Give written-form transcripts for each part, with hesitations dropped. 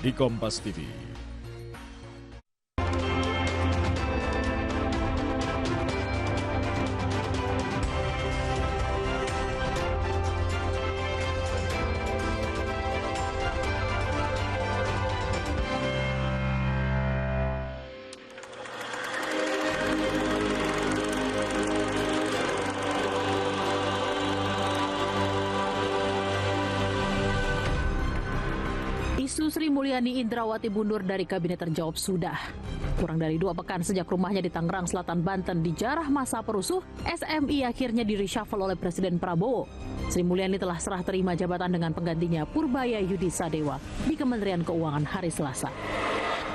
di Kompas TV. Isu Sri Mulyani Indrawati mundur dari kabinet terjawab sudah. Kurang dari 2 pekan sejak rumahnya di Tangerang Selatan, Banten dijarah masa perusuh, SMI akhirnya di-reshuffle oleh Presiden Prabowo. Sri Mulyani telah serah terima jabatan dengan penggantinya Purbaya Yudi Sadewa di Kementerian Keuangan hari Selasa.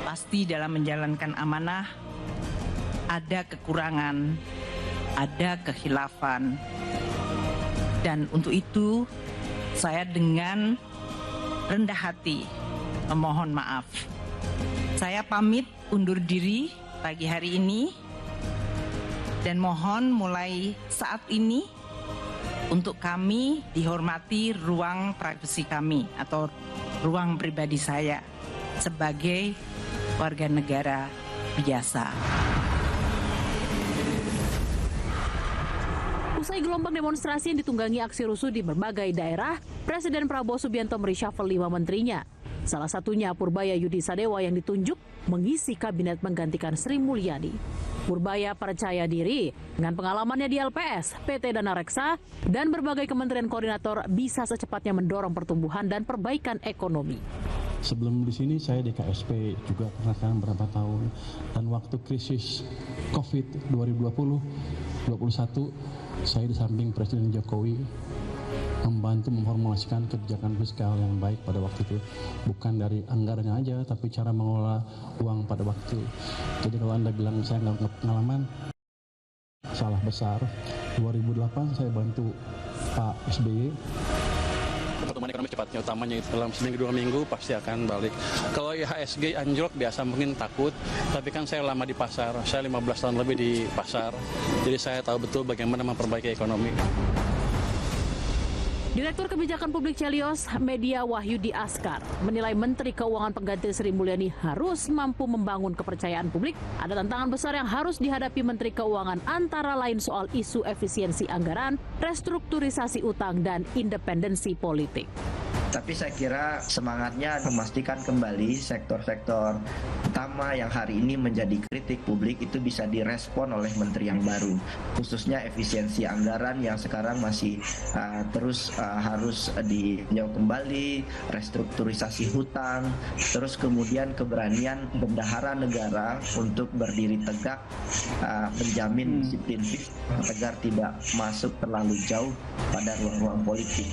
Pasti dalam menjalankan amanah ada kekurangan, ada kekhilafan. Dan untuk itu saya dengan rendah hati memohon maaf. Saya pamit undur diri pagi hari ini dan mohon mulai saat ini untuk kami dihormati ruang privasi kami atau ruang pribadi saya sebagai warga negara biasa. Usai gelombang demonstrasi yang ditunggangi aksi rusuh di berbagai daerah, Presiden Prabowo Subianto mereshuffle 5 menterinya. Salah satunya Purbaya Yudi Sadewa yang ditunjuk mengisi kabinet menggantikan Sri Mulyani. Purbaya percaya diri dengan pengalamannya di LPS, PT Dana Reksa, dan berbagai kementerian koordinator bisa secepatnya mendorong pertumbuhan dan perbaikan ekonomi. Sebelum di sini saya di KSP juga pernah kan berapa tahun, dan waktu krisis COVID 2020-21 saya di samping Presiden Jokowi membantu memformulasikan kebijakan fiskal yang baik pada waktu itu, bukan dari anggarannya aja tapi cara mengelola uang pada waktu. Jadi kalau Anda bilang saya nggak pengalaman, salah besar. 2008 saya bantu Pak SBY. Pertumbuhan ekonomi cepatnya, utamanya itu dalam seminggu 2 minggu pasti akan balik. Kalau IHSG anjlok biasa mungkin takut, tapi kan saya lama di pasar, saya 15 tahun lebih di pasar, jadi saya tahu betul bagaimana memperbaiki ekonomi. Direktur Kebijakan Publik Celios Media Wahyudi Askar menilai Menteri Keuangan pengganti Sri Mulyani harus mampu membangun kepercayaan publik. Ada tantangan besar yang harus dihadapi Menteri Keuangan, antara lain soal isu efisiensi anggaran, restrukturisasi utang, dan independensi politik. Tapi saya kira semangatnya memastikan kembali sektor-sektor utama yang hari ini menjadi kritik publik itu bisa direspon oleh menteri yang baru. Khususnya efisiensi anggaran yang sekarang masih terus harus ditinjau kembali, restrukturisasi hutang, terus kemudian keberanian bendahara negara untuk berdiri tegak menjamin disiplin fiskal agar tidak masuk terlalu jauh pada ruang-ruang politik.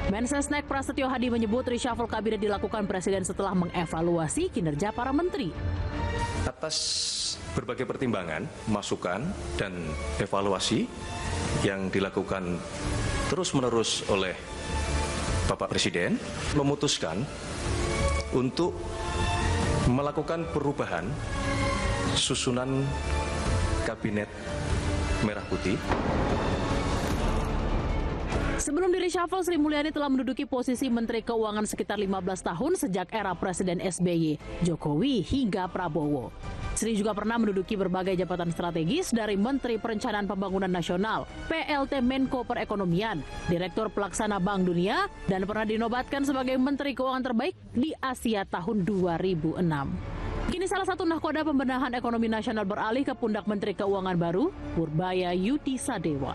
Mensesnek Prasetyo Hadi menyebut reshuffle kabinet dilakukan Presiden setelah mengevaluasi kinerja para menteri. Atas berbagai pertimbangan, masukan, dan evaluasi yang dilakukan terus-menerus oleh Bapak Presiden, memutuskan untuk melakukan perubahan susunan Kabinet Merah Putih. Sebelum di-reshuffle, Sri Mulyani telah menduduki posisi Menteri Keuangan sekitar 15 tahun sejak era Presiden SBY, Jokowi, hingga Prabowo. Sri juga pernah menduduki berbagai jabatan strategis dari Menteri Perencanaan Pembangunan Nasional, PLT Menko Perekonomian, Direktur Pelaksana Bank Dunia, dan pernah dinobatkan sebagai Menteri Keuangan terbaik di Asia tahun 2006. Kini salah satu nahkoda pembenahan ekonomi nasional beralih ke pundak Menteri Keuangan baru, Purbaya Yudi Sadewa.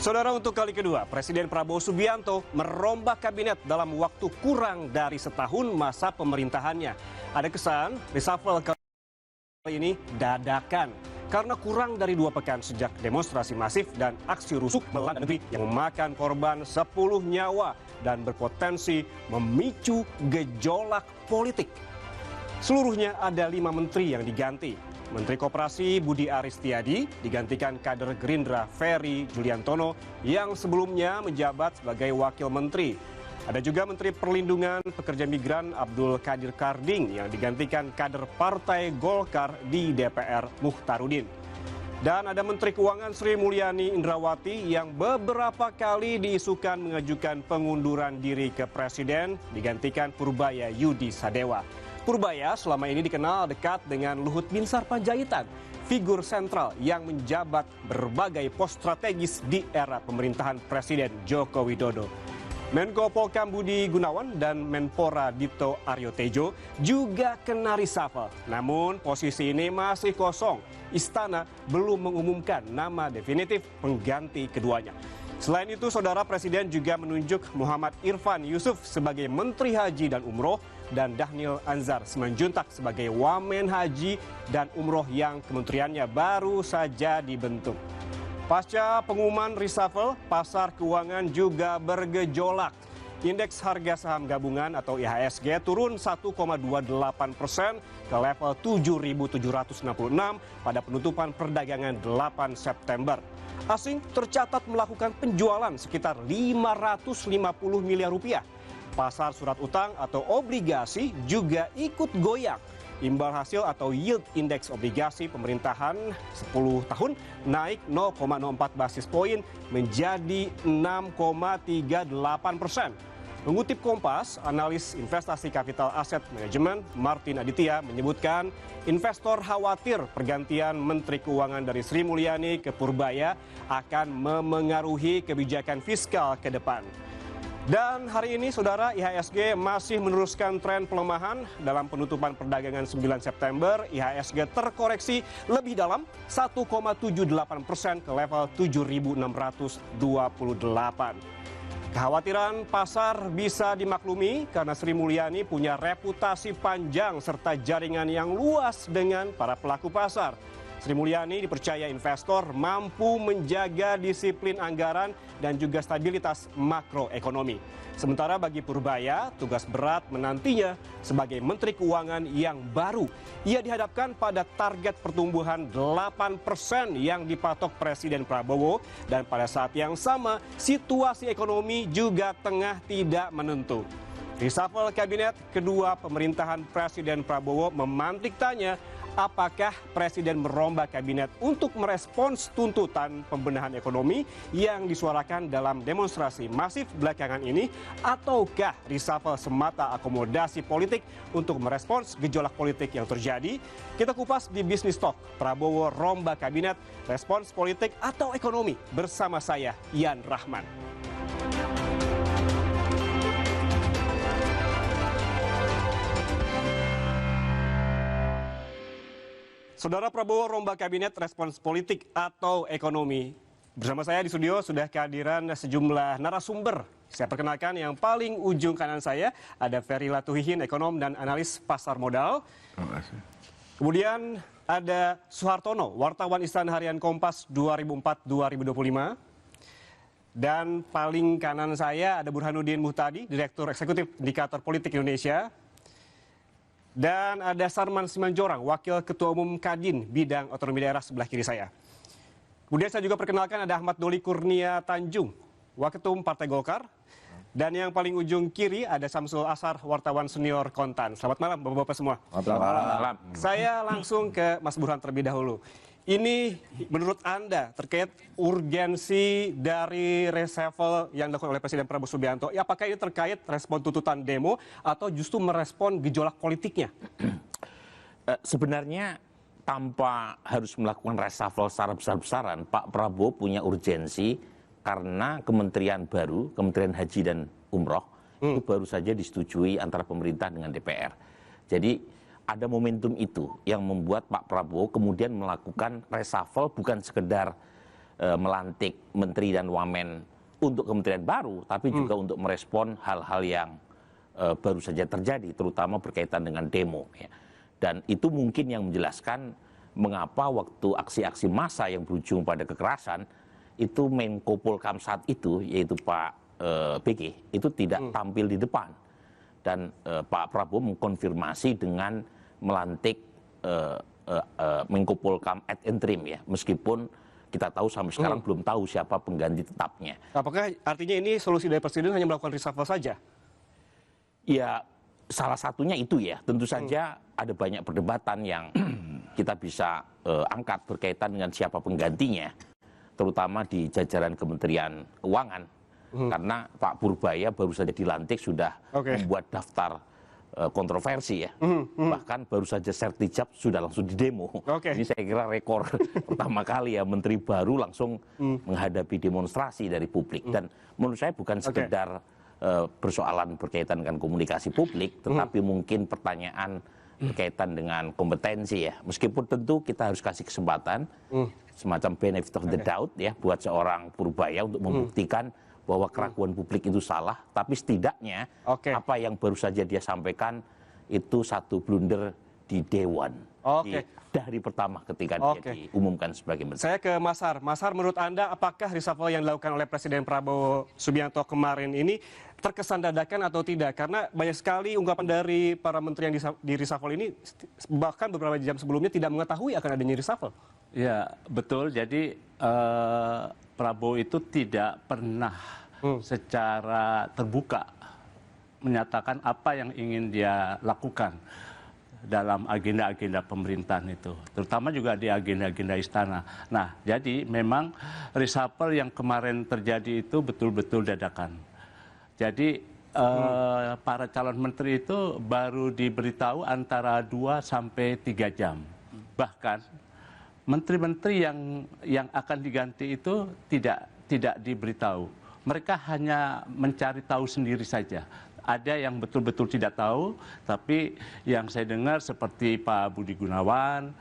Saudara, untuk kali kedua, Presiden Prabowo Subianto merombak kabinet dalam waktu kurang dari setahun masa pemerintahannya. Ada kesan reshuffle kali ini dadakan karena kurang dari 2 pekan sejak demonstrasi masif dan aksi rusuh melanda negeri yang memakan korban 10 nyawa dan berpotensi memicu gejolak politik. Seluruhnya ada 5 menteri yang diganti. Menteri Koperasi Budi Aristiadi digantikan kader Gerindra Ferry Juliantono yang sebelumnya menjabat sebagai wakil menteri. Ada juga Menteri Perlindungan Pekerja Migran Abdul Qadir Karding yang digantikan kader Partai Golkar di DPR Muhtarudin. Dan ada Menteri Keuangan Sri Mulyani Indrawati yang beberapa kali diisukan mengajukan pengunduran diri ke Presiden digantikan Purbaya Yudi Sadewa. Purbaya selama ini dikenal dekat dengan Luhut Binsar Panjaitan, figur sentral yang menjabat berbagai pos strategis di era pemerintahan Presiden Joko Widodo. Menko Polkam Budi Gunawan dan Menpora Dito Aryo Tejo juga kena reshuffle. Namun posisi ini masih kosong. Istana belum mengumumkan nama definitif pengganti keduanya. Selain itu, Saudara, Presiden juga menunjuk Muhammad Irfan Yusuf sebagai Menteri Haji dan Umroh dan Dhanil Anzar Simanjuntak sebagai Wamen Haji dan Umroh yang kementeriannya baru saja dibentuk. Pasca pengumuman reshuffle, pasar keuangan juga bergejolak. Indeks harga saham gabungan atau IHSG turun 1,28% ke level 7.766 pada penutupan perdagangan 8 September. Asing tercatat melakukan penjualan sekitar 550 miliar rupiah. Pasar surat utang atau obligasi juga ikut goyang. Imbal hasil atau yield indeks obligasi pemerintahan 10 tahun naik 0,04 basis poin menjadi 6,38%. Mengutip Kompas, analis investasi kapital aset manajemen Martin Aditya menyebutkan investor khawatir pergantian Menteri Keuangan dari Sri Mulyani ke Purbaya akan memengaruhi kebijakan fiskal ke depan. Dan hari ini, Saudara, IHSG masih meneruskan tren pelemahan. Dalam penutupan perdagangan 9 September, IHSG terkoreksi lebih dalam 1,78% ke level 7.628. Kekhawatiran pasar bisa dimaklumi karena Sri Mulyani punya reputasi panjang serta jaringan yang luas dengan para pelaku pasar. Sri Mulyani dipercaya investor mampu menjaga disiplin anggaran dan juga stabilitas makroekonomi. Sementara bagi Purbaya, tugas berat menantinya sebagai Menteri Keuangan yang baru. Ia dihadapkan pada target pertumbuhan 8% yang dipatok Presiden Prabowo dan pada saat yang sama situasi ekonomi juga tengah tidak menentu. Reshuffle kabinet kedua pemerintahan Presiden Prabowo memantik tanya, apakah Presiden merombak kabinet untuk merespons tuntutan pembenahan ekonomi yang disuarakan dalam demonstrasi masif belakangan ini, ataukah reshuffle semata akomodasi politik untuk merespons gejolak politik yang terjadi? Kita kupas di Business Talk. Prabowo rombak kabinet, respons politik atau ekonomi? Bersama saya, Ian Rahman. Saudara, Prabowo rombak kabinet, respons politik atau ekonomi. Bersama saya di studio sudah kehadiran sejumlah narasumber. Saya perkenalkan yang paling ujung kanan saya ada Ferry Latuhihin, ekonom dan analis pasar modal. Kemudian ada Suhartono, wartawan Istana Harian Kompas 2004-2025. Dan paling kanan saya ada Burhanuddin Muhtadi, Direktur Eksekutif Indikator Politik Indonesia. Dan ada Sarman Simanjorang, Wakil Ketua Umum Kadin Bidang Otonomi Daerah sebelah kiri saya. Kemudian saya juga perkenalkan ada Ahmad Doli Kurnia Tanjung, Waketum Partai Golkar. Dan yang paling ujung kiri ada Samsul Asar, wartawan senior Kontan. Selamat malam Bapak-Bapak semua. Selamat malam. Saya langsung ke Mas Burhan terlebih dahulu. Ini menurut Anda terkait urgensi dari reshuffle yang dilakukan oleh Presiden Prabowo Subianto, apakah ini terkait respon tuntutan demo atau justru merespon gejolak politiknya? Sebenarnya tanpa harus melakukan reshuffle secara besar-besaran, Pak Prabowo punya urgensi karena kementerian baru, Kementerian Haji dan Umroh, itu baru saja disetujui antara pemerintah dengan DPR. Jadi ada momentum itu yang membuat Pak Prabowo kemudian melakukan reshuffle bukan sekedar melantik menteri dan wamen untuk kementerian baru, tapi juga untuk merespon hal-hal yang baru saja terjadi, terutama berkaitan dengan demo. Ya. Dan itu mungkin yang menjelaskan mengapa waktu aksi-aksi massa yang berujung pada kekerasan, itu Menko Polkam saat itu, yaitu Pak BG, itu tidak tampil di depan. Dan Pak Prabowo mengkonfirmasi dengan melantik Menko Polkam ad interim ya, meskipun kita tahu sampai sekarang belum tahu siapa pengganti tetapnya. Apakah artinya ini solusi dari Presiden hanya melakukan reshuffle saja? Ya salah satunya itu ya, tentu saja ada banyak perdebatan yang kita bisa angkat berkaitan dengan siapa penggantinya, terutama di jajaran Kementerian Keuangan. Karena Pak Purbaya baru saja dilantik sudah membuat daftar kontroversi ya. Bahkan baru saja sertijab sudah langsung didemo. Ini saya kira rekor pertama kali ya menteri baru langsung menghadapi demonstrasi dari publik. Dan menurut saya bukan sekedar persoalan berkaitan dengan komunikasi publik, tetapi mungkin pertanyaan berkaitan dengan kompetensi ya. Meskipun tentu kita harus kasih kesempatan semacam benefit of the doubt ya buat seorang Purbaya untuk membuktikan bahwa keraguan publik itu salah, tapi setidaknya apa yang baru saja dia sampaikan itu satu blunder di Dewan. Dari pertama ketika dia diumumkan sebagai menteri. Saya ke Mas Har. Mas Har, menurut Anda apakah reshuffle yang dilakukan oleh Presiden Prabowo Subianto kemarin ini terkesan dadakan atau tidak? Karena banyak sekali ungkapan dari para menteri yang di reshuffle ini, bahkan beberapa jam sebelumnya tidak mengetahui akan adanya reshuffle. Ya, betul. Jadi Prabowo itu tidak pernah secara terbuka menyatakan apa yang ingin dia lakukan dalam agenda-agenda pemerintahan itu, terutama juga di agenda-agenda istana. Nah, jadi memang reshuffle yang kemarin terjadi itu betul-betul dadakan. Jadi para calon menteri itu baru diberitahu antara 2 sampai 3 jam. Bahkan menteri-menteri yang akan diganti itu tidak diberitahu. Mereka hanya mencari tahu sendiri saja. Ada yang betul-betul tidak tahu, tapi yang saya dengar seperti Pak Budi Gunawan,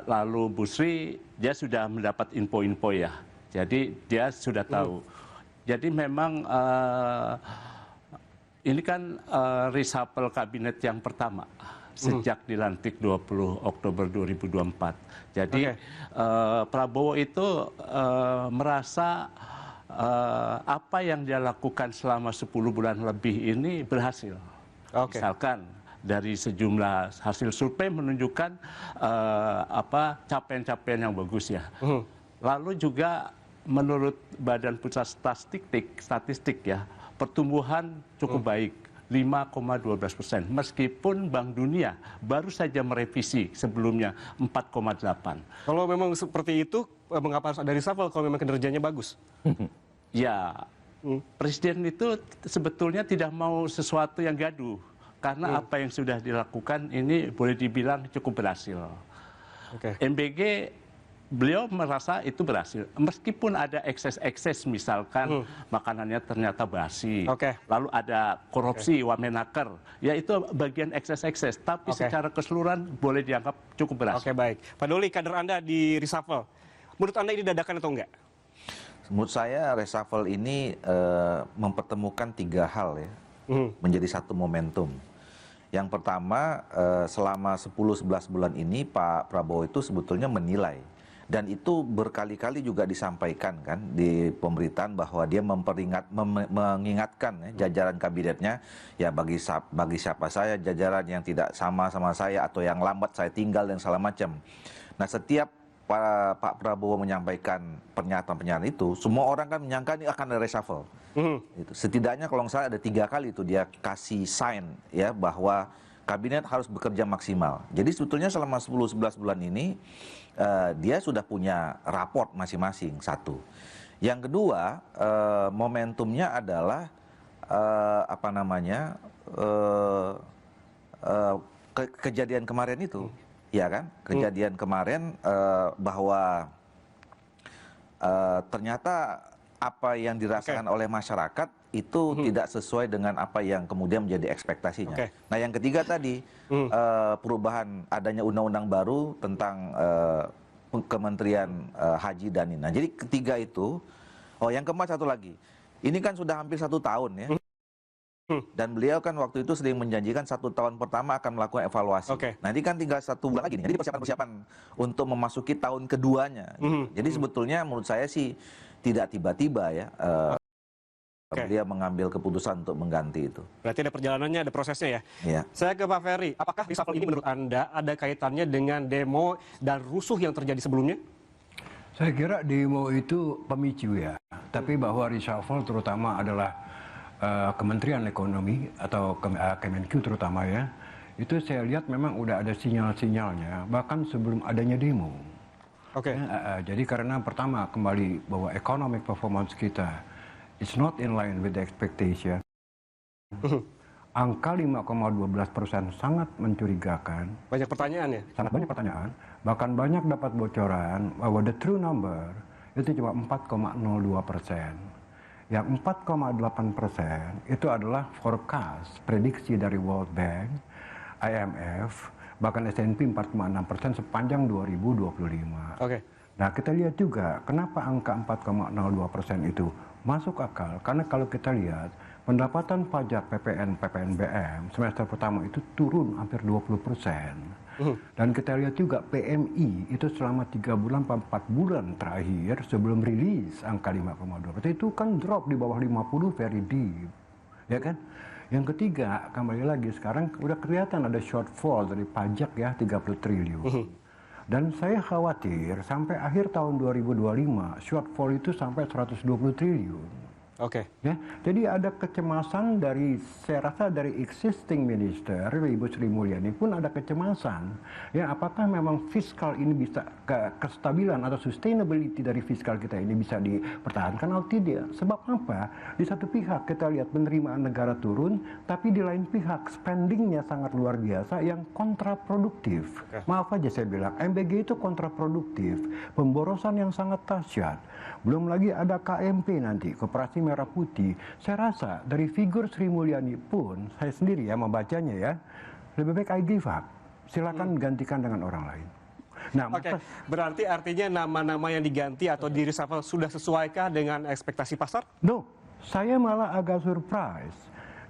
lalu Bu Sri, dia sudah mendapat info-info ya. Jadi dia sudah tahu. Jadi memang ini kan reshuffle kabinet yang pertama sejak dilantik 20 Oktober 2024. Jadi Prabowo itu merasa apa yang dia lakukan selama 10 bulan lebih ini berhasil. Misalkan dari sejumlah hasil survei menunjukkan capaian-capaian yang bagus ya. Lalu juga menurut Badan Pusat Statistik ya, pertumbuhan cukup baik. 5,12%. Meskipun Bank Dunia baru saja merevisi sebelumnya 4,8. Kalau memang seperti itu, mengapa harus ada reshuffle kalau memang kinerjanya bagus? Ya, Presiden itu sebetulnya tidak mau sesuatu yang gaduh. Karena apa yang sudah dilakukan ini boleh dibilang cukup berhasil. MBG beliau merasa itu berhasil. Meskipun ada ekses-ekses, misalkan makanannya ternyata basi. Lalu ada korupsi, wamenaker. Ya itu bagian ekses-ekses. Tapi secara keseluruhan boleh dianggap cukup berhasil. Baik. Pak Doli, kader Anda di reshuffle. Menurut Anda ini dadakan atau enggak? Menurut saya reshuffle ini mempertemukan 3 hal ya. Menjadi satu momentum. Yang pertama, selama 10-11 bulan ini Pak Prabowo itu sebetulnya menilai. Dan itu berkali-kali juga disampaikan kan di pemberitaan bahwa dia mengingatkan ya, jajaran kabinetnya ya bagi siapa saya jajaran yang tidak sama saya atau yang lambat saya tinggal dan segala macam. Nah, setiap Pak Prabowo menyampaikan pernyataan-pernyataan itu, semua orang kan menyangka ini akan ada reshuffle. Setidaknya kalau nggak salah ada 3 kali itu dia kasih sign ya bahwa kabinet harus bekerja maksimal. Jadi sebetulnya selama 10-11 bulan ini dia sudah punya raport masing-masing, satu. Yang kedua, momentumnya adalah kejadian kemarin itu, ya kan? Kejadian kemarin bahwa ternyata apa yang dirasakan oleh masyarakat itu tidak sesuai dengan apa yang kemudian menjadi ekspektasinya. Nah, yang ketiga tadi perubahan adanya undang-undang baru tentang Kementerian Haji dan ini. Nah, jadi ketiga itu, yang keempat satu lagi. Ini kan sudah hampir 1 tahun ya. Dan beliau kan waktu itu sering menjanjikan 1 tahun pertama akan melakukan evaluasi. Nah, ini kan tinggal 1 bulan lagi nih. Jadi persiapan untuk memasuki tahun keduanya. Jadi sebetulnya menurut saya sih tidak tiba-tiba ya. Dia mengambil keputusan untuk mengganti itu. Berarti ada perjalanannya, ada prosesnya ya? Iya. Saya ke Pak Ferry, apakah reshuffle ini menurut Anda ada kaitannya dengan demo dan rusuh yang terjadi sebelumnya? Saya kira demo itu pemicu ya. Tapi bahwa reshuffle terutama adalah Kementerian Ekonomi atau Kemenq terutama ya, itu saya lihat memang udah ada sinyal-sinyalnya, bahkan sebelum adanya demo. Oke. Jadi karena pertama kembali bahwa economic performance kita is not in line with the expectation. Angka 5,12% sangat mencurigakan. Banyak pertanyaan ya? Sangat banyak pertanyaan. Bahkan banyak dapat bocoran bahwa the true number itu cuma 4,02%. Yang 4,8% itu adalah forecast, prediksi dari World Bank, IMF, bahkan S&P 4,6% sepanjang 2025. Oke. Nah, kita lihat juga kenapa angka 4,02% itu masuk akal. Karena kalau kita lihat pendapatan pajak PPN, PPNBM semester pertama itu turun hampir 20%. Dan kita lihat juga PMI itu selama 3 bulan, 4 bulan terakhir sebelum rilis angka 5,2%. Itu kan drop di bawah 50 very deep. Ya kan? Yang ketiga, kembali lagi sekarang udah kelihatan ada shortfall dari pajak ya 30 triliun. Dan saya khawatir sampai akhir tahun 2025 shortfall itu sampai 120 triliun. Oke. Ya, jadi ada kecemasan dari, saya rasa dari existing minister, Ibu Sri Mulyani pun ada kecemasan. Ya, apakah memang fiskal ini bisa kestabilan atau sustainability dari fiskal kita ini bisa dipertahankan atau tidak? Sebab apa? Di satu pihak kita lihat penerimaan negara turun, tapi di lain pihak spendingnya sangat luar biasa yang kontraproduktif. Maaf aja saya bilang, MBG itu kontraproduktif, pemborosan yang sangat dahsyat. Belum lagi ada KMP nanti, Koperasi Merah Putih. Saya rasa dari figur Sri Mulyani pun, saya sendiri ya membacanya ya, lebih baik I give up. Silakan gantikan dengan orang lain. Nah, Oke, berarti artinya nama-nama yang diganti atau di reshuffle sudah sesuaikah dengan ekspektasi pasar? No, saya malah agak surprise.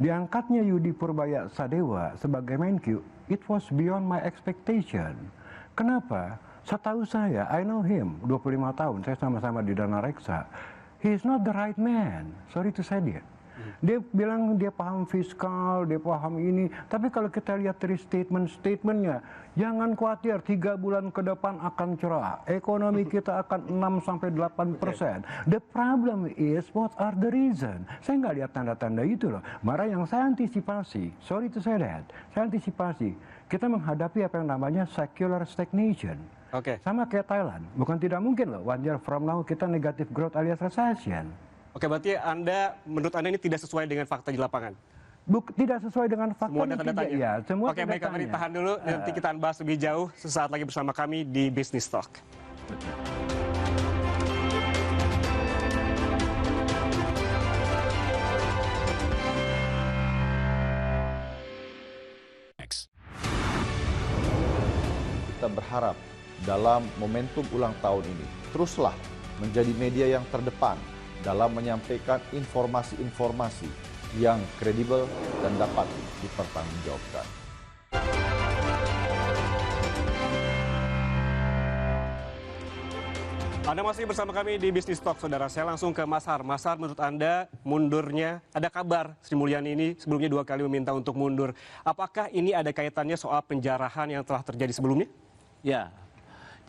Diangkatnya Yudi Purbaya Sadewa sebagai Menkyu, it was beyond my expectation. Kenapa? Setahu saya, I know him, 25 tahun, saya sama-sama di Dana Reksa. He is not the right man, sorry to say dia. Dia bilang dia paham fiskal, dia paham ini. Tapi kalau kita lihat dari statement-statementnya, jangan khawatir, 3 bulan ke depan akan cerah. Ekonomi kita akan 6-8%. The problem is, what are the reason? Saya nggak lihat tanda-tanda itu loh. Malah yang saya antisipasi, sorry to say that, saya antisipasi, kita menghadapi apa yang namanya secular stagnation. Oke. Sama kayak Thailand. Bukan tidak mungkin loh, 1 year from now kita negative growth alias recession. Oke, berarti menurut Anda ini tidak sesuai dengan fakta di lapangan? Tidak sesuai dengan fakta. Semua data-datanya? Ya, semua Oke, baik, Kang Adi, tahan dulu. Nanti kita akan bahas lebih jauh sesaat lagi bersama kami di Business Talk. Kita berharap dalam momentum ulang tahun ini, teruslah menjadi media yang terdepan dalam menyampaikan informasi-informasi yang kredibel dan dapat dipertanggungjawabkan. Anda masih bersama kami di Business Talk, saudara. Saya langsung ke Mas Har. Mas Har, menurut Anda mundurnya, ada kabar Sri Mulyani ini sebelumnya 2 kali meminta untuk mundur. Apakah ini ada kaitannya soal penjarahan yang telah terjadi sebelumnya? Ya,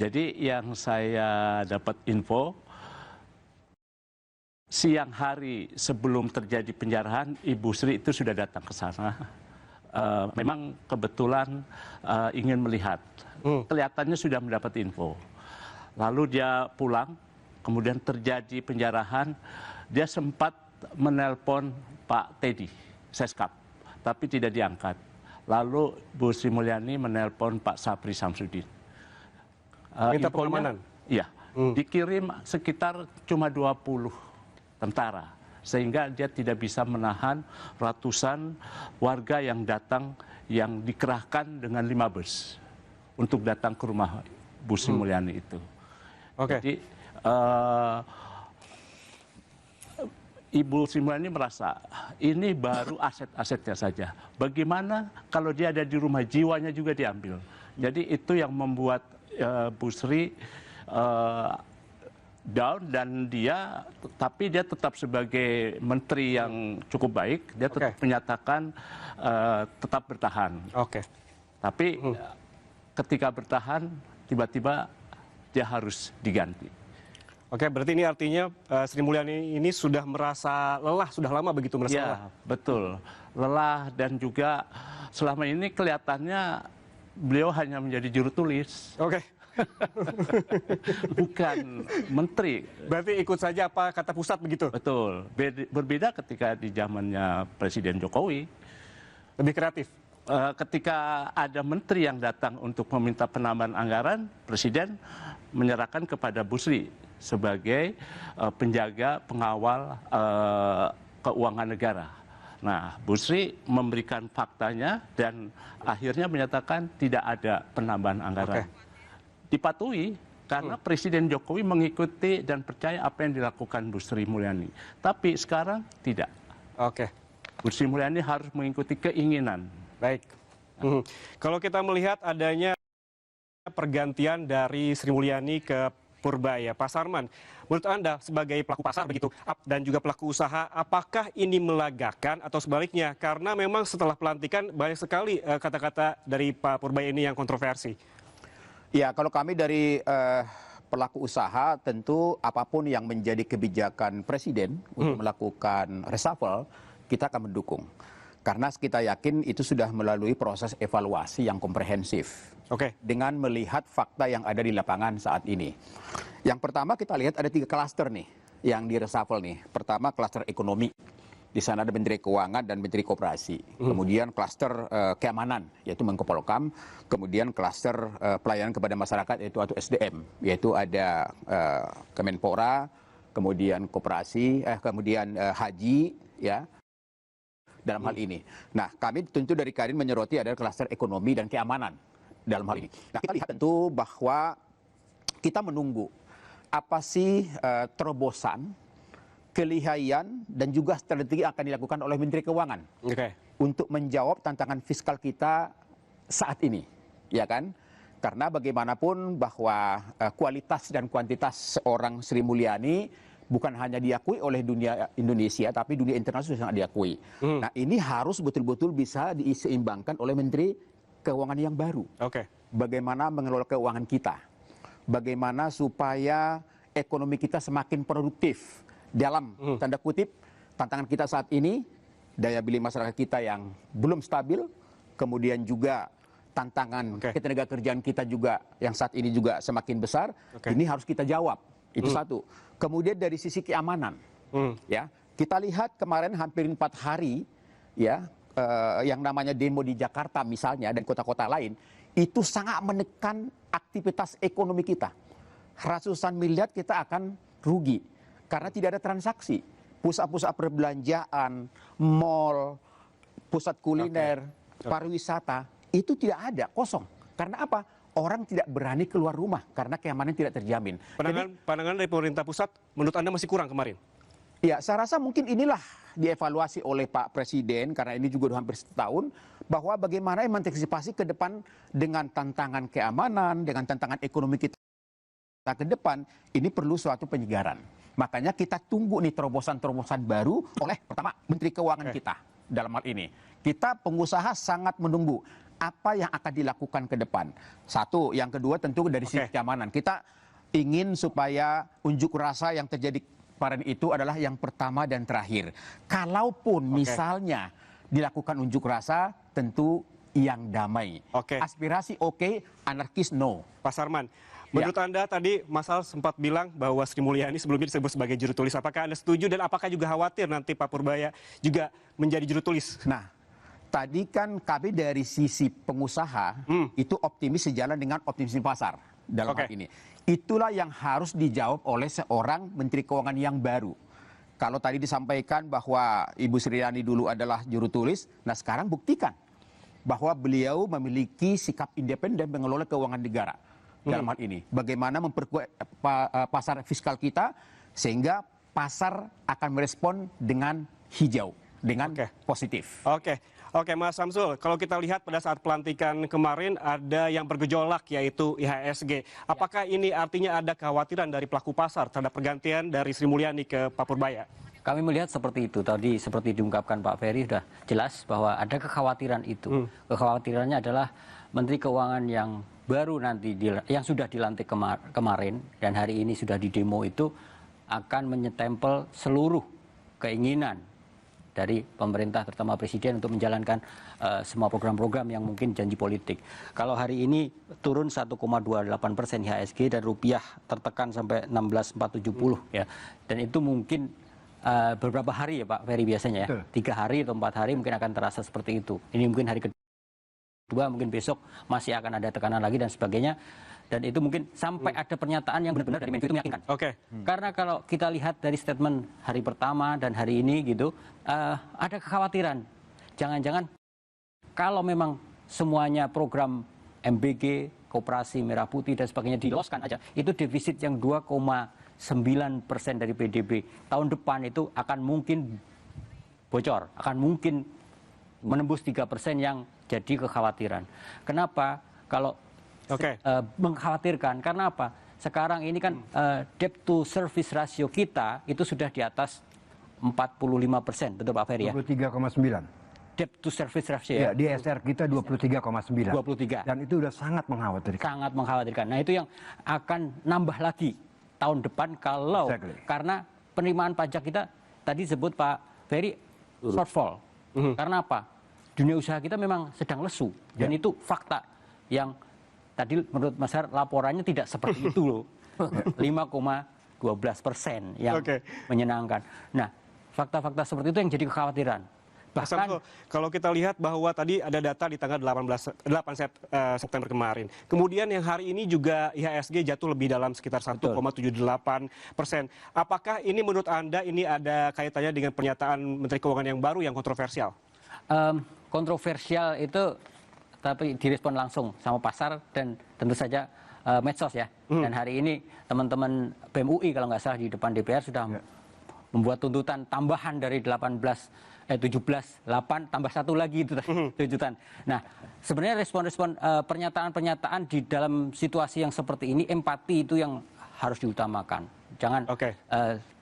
jadi yang saya dapat info, siang hari sebelum terjadi penjarahan, Ibu Sri itu sudah datang ke sana. Memang kebetulan ingin melihat, kelihatannya sudah mendapat info. Lalu dia pulang, kemudian terjadi penjarahan, dia sempat menelpon Pak Teddy Seskap, tapi tidak diangkat. Lalu Bu Sri Mulyani menelpon Pak Sapri Samsudin. Minta pengamanan? Iya, dikirim sekitar cuma 20 tentara, sehingga dia tidak bisa menahan ratusan warga yang datang, yang dikerahkan dengan 5 bus untuk datang ke rumah Bu Sri Mulyani itu. Oke. Jadi Ibu Sri Mulyani merasa ini baru aset-asetnya saja. Bagaimana kalau dia ada di rumah, jiwanya juga diambil. Jadi itu yang membuat Bu Sri down, dan tapi dia tetap sebagai menteri yang cukup baik, dia tetap menyatakan tetap bertahan. Oke. Tapi ketika bertahan, tiba-tiba dia harus diganti. Oke, berarti ini artinya Sri Mulyani ini sudah merasa lelah, sudah lama begitu merasa lelah. Ya, betul. Lelah dan juga selama ini kelihatannya beliau hanya menjadi juru tulis. Oke. Bukan menteri. Berarti ikut saja apa kata pusat begitu? Betul. Berbeda ketika di zamannya Presiden Jokowi. Lebih kreatif. Ketika ada menteri yang datang untuk meminta penambahan anggaran, Presiden menyerahkan kepada Busri sebagai penjaga pengawal keuangan negara. Nah, Busri memberikan faktanya dan akhirnya menyatakan tidak ada penambahan anggaran. Dipatuhi karena Presiden Jokowi mengikuti dan percaya apa yang dilakukan Bu Sri Mulyani. Tapi sekarang tidak. Oke. Bu Sri Mulyani harus mengikuti keinginan. Baik. Kalau kita melihat adanya pergantian dari Sri Mulyani ke Purbaya, Pak Sarman, menurut Anda sebagai pelaku pasar begitu dan juga pelaku usaha, apakah ini melagakan atau sebaliknya? Karena memang setelah pelantikan banyak sekali kata-kata dari Pak Purbaya ini yang kontroversi. Ya, kalau kami dari pelaku usaha tentu apapun yang menjadi kebijakan Presiden untuk melakukan reshuffle, kita akan mendukung. Karena kita yakin itu sudah melalui proses evaluasi yang komprehensif. Dengan melihat fakta yang ada di lapangan saat ini. Yang pertama kita lihat ada 3 klaster nih yang di reshuffle nih. Pertama klaster ekonomi. Di sana ada Menteri Keuangan dan Menteri Koperasi. Kemudian klaster keamanan yaitu Menko Polhukam. Kemudian klaster pelayanan kepada masyarakat yaitu atau SDM, yaitu ada Kemenpora, kemudian Koperasi, kemudian Haji, ya. Dalam hal ini. Nah, kami tentu dari Kadin menyoroti adalah klaster ekonomi dan keamanan dalam hal ini. Nah, kita lihat tentu bahwa kita menunggu apa sih terobosan, kelihaian, dan juga strategi yang akan dilakukan oleh Menteri Keuangan untuk menjawab tantangan fiskal kita saat ini, ya kan? Karena bagaimanapun bahwa kualitas dan kuantitas seorang Sri Mulyani bukan hanya diakui oleh dunia Indonesia, tapi dunia internasional sangat diakui. Nah, ini harus betul-betul bisa diseimbangkan oleh Menteri Keuangan yang baru. Bagaimana mengelola keuangan kita, bagaimana supaya ekonomi kita semakin produktif. Dalam tanda kutip, tantangan kita saat ini, daya beli masyarakat kita yang belum stabil, kemudian juga tantangan ketenagakerjaan kita juga yang saat ini juga semakin besar, ini harus kita jawab. Itu satu. Kemudian dari sisi keamanan, ya kita lihat kemarin hampir 4 hari, ya yang namanya demo di Jakarta misalnya dan kota-kota lain, itu sangat menekan aktivitas ekonomi kita. Ratusan miliar kita akan rugi karena tidak ada transaksi. Pusat-pusat perbelanjaan, mall, pusat kuliner, pariwisata itu tidak ada, kosong. Karena apa? Orang tidak berani keluar rumah karena keamanan tidak terjamin. Pandangan dari pemerintah pusat menurut Anda masih kurang kemarin? Ya, saya rasa mungkin inilah dievaluasi oleh Pak Presiden karena ini juga sudah hampir setahun bahwa bagaimana mengantisipasi ke depan dengan tantangan keamanan, dengan tantangan ekonomi kita ke depan, ini perlu suatu penyegaran. Makanya kita tunggu nih terobosan-terobosan baru oleh pertama Menteri Keuangan kita dalam hal ini. Kita pengusaha sangat menunggu apa yang akan dilakukan ke depan. Satu, yang kedua tentu dari sisi keamanan. Kita ingin supaya unjuk rasa yang terjadi kemarin itu adalah yang pertama dan terakhir. Kalaupun misalnya dilakukan unjuk rasa, tentu yang damai. Aspirasi anarkis no. Pak Sarman, menurut Anda tadi Mas Al sempat bilang bahwa Sri Mulyani sebelumnya disebut sebagai juru tulis. Apakah Anda setuju dan apakah juga khawatir nanti Pak Purbaya juga menjadi juru tulis? Nah, tadi kan kami dari sisi pengusaha itu optimis sejalan dengan optimisme pasar dalam hal ini. Itulah yang harus dijawab oleh seorang Menteri Keuangan yang baru. Kalau tadi disampaikan bahwa Ibu Sri Mulyani dulu adalah juru tulis, nah sekarang buktikan bahwa beliau memiliki sikap independen mengelola keuangan negara dalam hal ini. Bagaimana memperkuat pasar fiskal kita sehingga pasar akan merespon dengan hijau, dengan positif. Oke, Mas Samsul, kalau kita lihat pada saat pelantikan kemarin ada yang bergejolak yaitu IHSG. Apakah ini artinya ada kekhawatiran dari pelaku pasar terhadap pergantian dari Sri Mulyani ke Pak Purbaya? Kami melihat seperti itu. Tadi seperti diungkapkan Pak Ferry sudah jelas bahwa ada kekhawatiran itu. Kekhawatirannya adalah Menteri Keuangan yang baru nanti yang sudah dilantik kemarin dan hari ini sudah di demo itu akan menyetempel seluruh keinginan dari pemerintah terutama presiden untuk menjalankan semua program-program yang mungkin janji politik. Kalau hari ini turun 1,28% IHSG dan rupiah tertekan sampai 16.470 ya. Dan itu mungkin beberapa hari ya Pak Ferry biasanya ya. 3 hari atau 4 hari mungkin akan terasa seperti itu. Ini mungkin hari kedua, mungkin besok masih akan ada tekanan lagi dan sebagainya. Dan itu mungkin sampai ada pernyataan yang benar-benar dari Menko itu meyakinkan. Karena kalau kita lihat dari statement hari pertama dan hari ini gitu, ada kekhawatiran. Jangan-jangan kalau memang semuanya program MBG, Koperasi Merah Putih dan sebagainya diloloskan aja, itu defisit yang 2,9% dari PDB. Tahun depan itu akan mungkin bocor, akan mungkin menembus 3% yang jadi kekhawatiran. Kenapa? Kalau mengkhawatirkan, karena apa? Sekarang ini kan debt to service ratio kita itu sudah di atas 45%, betul Pak Ferry ya? 23,9. Debt to service ratio ya? DSR kita 23,9. 23. Dan itu sudah sangat mengkhawatirkan. Sangat mengkhawatirkan. Nah itu yang akan nambah lagi tahun depan kalau karena penerimaan pajak kita tadi sebut Pak Ferry shortfall. Karena apa? Dunia usaha kita memang sedang lesu dan itu fakta yang tadi menurut Mas Har laporannya tidak seperti itu loh. 5,12% yang menyenangkan. Nah, fakta-fakta seperti itu yang jadi kekhawatiran. Bahkan kalau kita lihat bahwa tadi ada data di tanggal 8 September kemarin. Kemudian yang hari ini juga IHSG jatuh lebih dalam sekitar 1,78%. Apakah ini menurut Anda ini ada kaitannya dengan pernyataan Menteri Keuangan yang baru yang kontroversial? Kontroversial itu tapi direspon langsung sama pasar dan tentu saja medsos ya. Dan hari ini teman-teman BEM UI kalau nggak salah di depan DPR sudah membuat tuntutan tambahan dari 17, 8 tambah 1 lagi itu tuntutan. Nah, sebenarnya respon-respon pernyataan-pernyataan di dalam situasi yang seperti ini, empati itu yang harus diutamakan. Jangan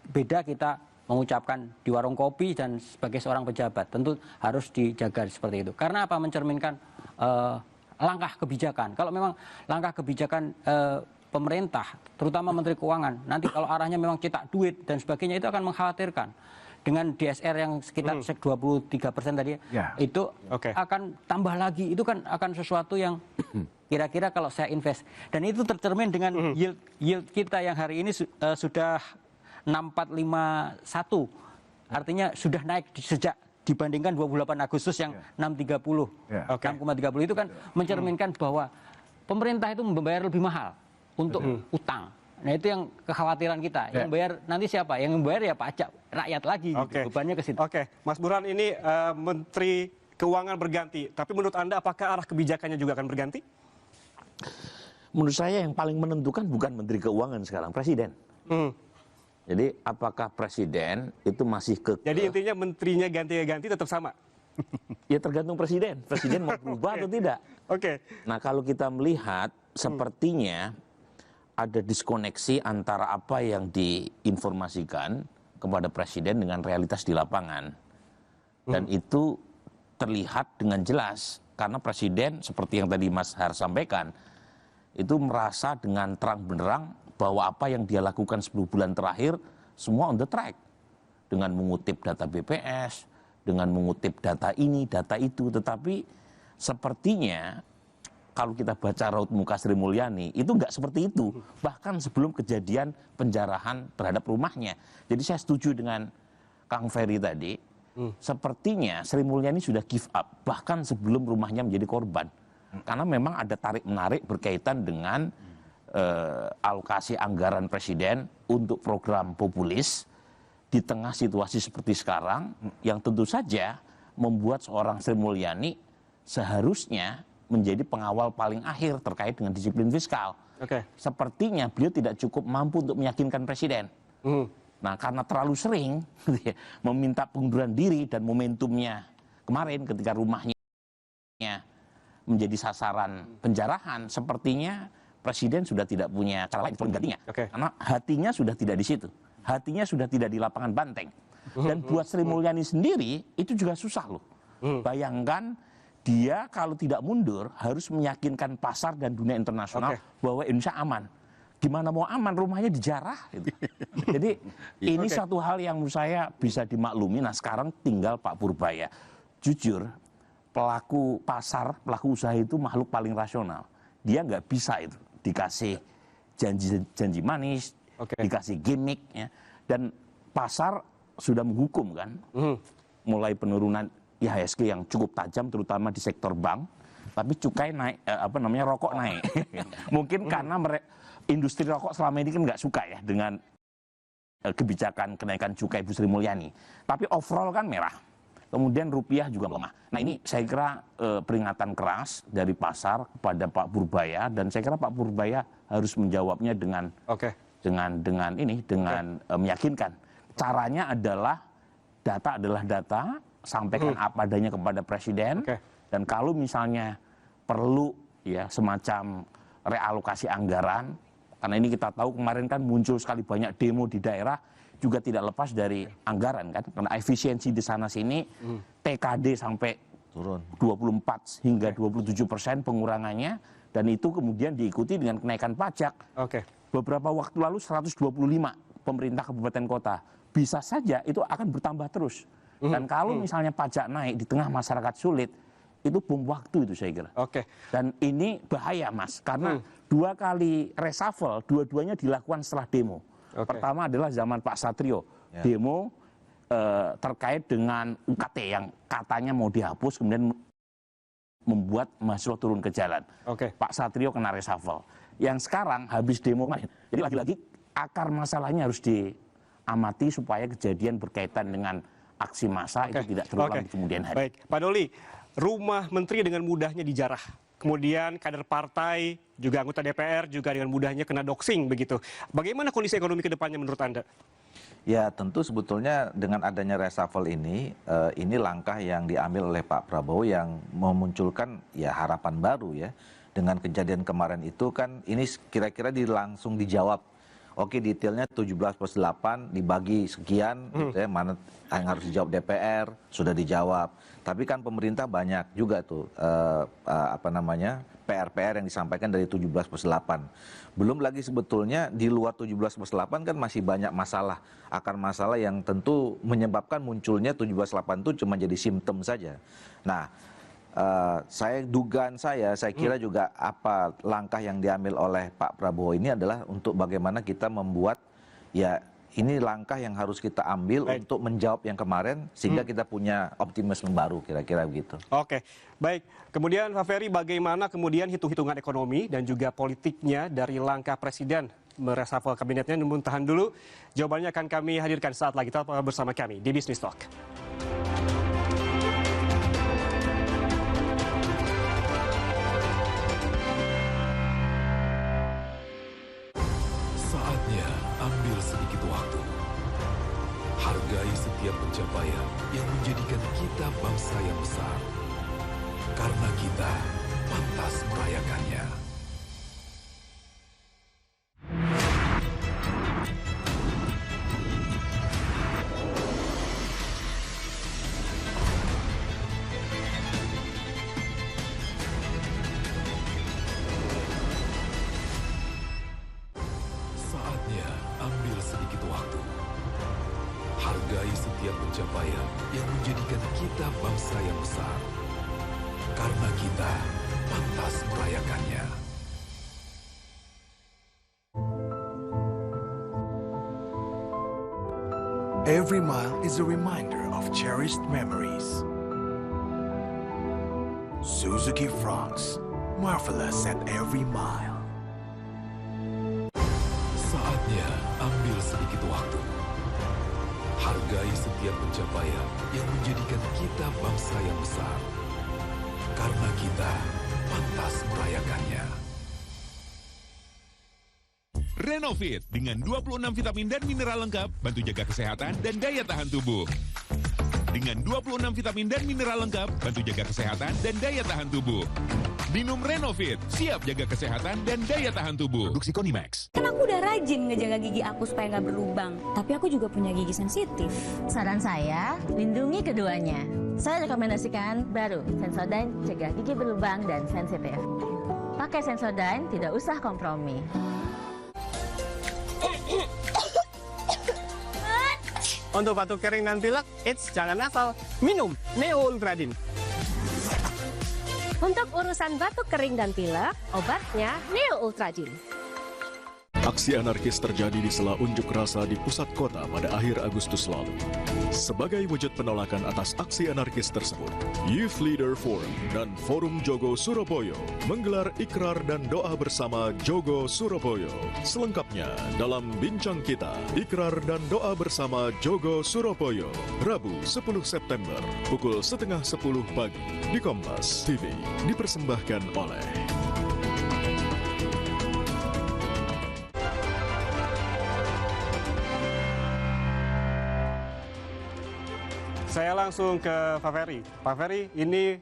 beda kita mengucapkan di warung kopi dan sebagai seorang pejabat tentu harus dijaga seperti itu. Karena apa? Mencerminkan langkah kebijakan. Kalau memang langkah kebijakan pemerintah, terutama Menteri Keuangan, nanti kalau arahnya memang cetak duit dan sebagainya itu akan mengkhawatirkan. Dengan DSR yang sekitar 23% tadi, itu akan tambah lagi. Itu kan akan sesuatu yang kira-kira kalau saya invest. Dan itu tercermin dengan yield kita yang hari ini sudah 6,451. Artinya sudah naik sejak dibandingkan 28 Agustus yang 6,30. 6,30 itu kan mencerminkan bahwa pemerintah itu membayar lebih mahal untuk utang. Nah itu yang kekhawatiran kita. Yang bayar nanti siapa? Yang membayar ya pajak rakyat lagi. Gitu. Bebannya ke situ. Mas Burhan, ini Menteri Keuangan berganti. Tapi menurut Anda apakah arah kebijakannya juga akan berganti? Menurut saya yang paling menentukan bukan Menteri Keuangan sekarang, Presiden. Jadi apakah Presiden itu masih Jadi intinya menterinya ganti-ganti tetap sama? Ya tergantung Presiden. Presiden mau berubah atau tidak. Nah kalau kita melihat sepertinya ada diskoneksi antara apa yang diinformasikan kepada Presiden dengan realitas di lapangan. Dan itu terlihat dengan jelas. Karena Presiden seperti yang tadi Mas Har sampaikan, itu merasa dengan terang benderang bahwa apa yang dia lakukan 10 bulan terakhir semua on the track. Dengan mengutip data BPS, dengan mengutip data ini, data itu. Tetapi sepertinya kalau kita baca raut muka Sri Mulyani, itu nggak seperti itu. Bahkan sebelum kejadian penjarahan terhadap rumahnya. Jadi saya setuju dengan Kang Ferry tadi, sepertinya Sri Mulyani sudah give up. Bahkan sebelum rumahnya menjadi korban. Karena memang ada tarik-menarik berkaitan dengan alokasi anggaran Presiden untuk program populis di tengah situasi seperti sekarang yang tentu saja membuat seorang Sri Mulyani seharusnya menjadi pengawal paling akhir terkait dengan disiplin fiskal. Sepertinya beliau tidak cukup mampu untuk meyakinkan Presiden. Nah karena terlalu sering meminta pengunduran diri dan momentumnya kemarin ketika rumahnya menjadi sasaran penjarahan, sepertinya Presiden sudah tidak punya cara lain untuk menggantinya. Karena hatinya sudah tidak di situ. Hatinya sudah tidak di lapangan banteng. Dan buat Sri Mulyani sendiri, itu juga susah loh. Bayangkan dia kalau tidak mundur harus meyakinkan pasar dan dunia internasional bahwa Indonesia aman. Gimana mau aman, rumahnya dijarah. Gitu. Jadi ini satu hal yang menurut saya bisa dimaklumi. Nah sekarang tinggal Pak Purbaya. Jujur, pelaku pasar, pelaku usaha itu makhluk paling rasional. Dia nggak bisa itu dikasih janji manis, dikasih gimmick, ya. Dan pasar sudah menghukum kan, mulai penurunan IHSG yang cukup tajam, terutama di sektor bank. Tapi cukai naik, rokok naik. Mungkin karena industri rokok selama ini kan nggak suka ya dengan kebijakan kenaikan cukai Bu Sri Mulyani. Tapi overall kan merah. Kemudian rupiah juga lemah. Nah ini saya kira peringatan keras dari pasar kepada Pak Purbaya, dan saya kira Pak Purbaya harus menjawabnya dengan meyakinkan. Caranya adalah data, sampaikan apa adanya kepada Presiden, dan kalau misalnya perlu ya semacam realokasi anggaran, karena ini kita tahu kemarin kan muncul sekali banyak demo di daerah, juga tidak lepas dari anggaran kan, karena efisiensi di sana sini TKD sampai turun 24 hingga 27% pengurangannya, dan itu kemudian diikuti dengan kenaikan pajak. Beberapa waktu lalu 125 pemerintah kabupaten kota, bisa saja itu akan bertambah terus. Dan kalau misalnya pajak naik di tengah masyarakat sulit, itu bom waktu itu saya kira. Dan ini bahaya Mas, karena 2 kali reshuffle, dua-duanya dilakukan setelah demo. Pertama adalah zaman Pak Satrio, demo terkait dengan UKT yang katanya mau dihapus, kemudian membuat mahasiswa turun ke jalan. Pak Satrio kena reshuffle. Yang sekarang habis demo kemarin. Jadi lagi-lagi akar masalahnya harus diamati supaya kejadian berkaitan dengan aksi massa itu tidak terulang di kemudian hari. Baik, Pak Doli, rumah menteri dengan mudahnya dijarah. Kemudian kader partai, juga anggota DPR juga dengan mudahnya kena doxing begitu. Bagaimana kondisi ekonomi ke depannya menurut Anda? Ya tentu sebetulnya dengan adanya reshuffle ini langkah yang diambil oleh Pak Prabowo yang memunculkan ya harapan baru ya. Dengan kejadian kemarin itu kan ini kira-kira langsung dijawab. Oke, detailnya 17+8 dibagi sekian, gitu ya, mana yang harus dijawab DPR, sudah dijawab. Tapi kan pemerintah banyak juga tuh PR-PR yang disampaikan dari 17+8. Belum lagi sebetulnya di luar 17+8 kan masih banyak masalah, akar masalah yang tentu menyebabkan munculnya 17+8 itu cuma jadi simptom saja. Nah, dugaan saya kira juga apa langkah yang diambil oleh Pak Prabowo ini adalah untuk bagaimana kita membuat ya ini langkah yang harus kita ambil untuk menjawab yang kemarin sehingga kita punya optimisme baru kira-kira begitu. Baik. Kemudian Pak Ferry, bagaimana kemudian hitung-hitungan ekonomi dan juga politiknya dari langkah Presiden mereshuffle kabinetnya? Namun tahan dulu, jawabannya akan kami hadirkan saat lagi. Tetap bersama kami di Business Talk. Ambil sedikit waktu. Hargai setiap pencapaian yang menjadikan kita bangsa yang besar. Karena kita pantas merayakannya. Hargai setiap pencapaian yang menjadikan kita bangsa yang besar. Karena kita pantas merayakannya. Every mile is a reminder of cherished memories. Suzuki France, marvelous at every mile. Saatnya ambil sedikit waktu. Hargai setiap pencapaian yang menjadikan kita bangsa yang besar. Karena kita pantas merayakannya. Renovit dengan 26 vitamin dan mineral lengkap, bantu jaga kesehatan dan daya tahan tubuh. Dengan 26 vitamin dan mineral lengkap, bantu jaga kesehatan dan daya tahan tubuh. Minum Renovit, siap jaga kesehatan dan daya tahan tubuh. Produksi Konimax. Kan aku udah rajin ngejaga gigi aku supaya nggak berlubang. Tapi aku juga punya gigi sensitif. Saran saya, lindungi keduanya. Saya rekomendasikan baru Sensodyne cegah gigi berlubang dan sensitif. Pakai Sensodyne, tidak usah kompromi. Untuk batuk kering dan pilek, jangan asal minum Neo Ultradin. Untuk urusan batuk kering dan pilek, obatnya Neo Ultradin. Aksi anarkis terjadi di sela unjuk rasa di pusat kota pada akhir Agustus lalu. Sebagai wujud penolakan atas aksi anarkis tersebut, Youth Leader Forum dan Forum Jogo Surabaya menggelar ikrar dan doa bersama Jogo Surabaya. Selengkapnya dalam Bincang Kita, ikrar dan doa bersama Jogo Surabaya, Rabu 10 September, pukul 9:30 pagi di Kompas TV, dipersembahkan oleh Saya langsung ke Pak Ferry. Pak Ferry, ini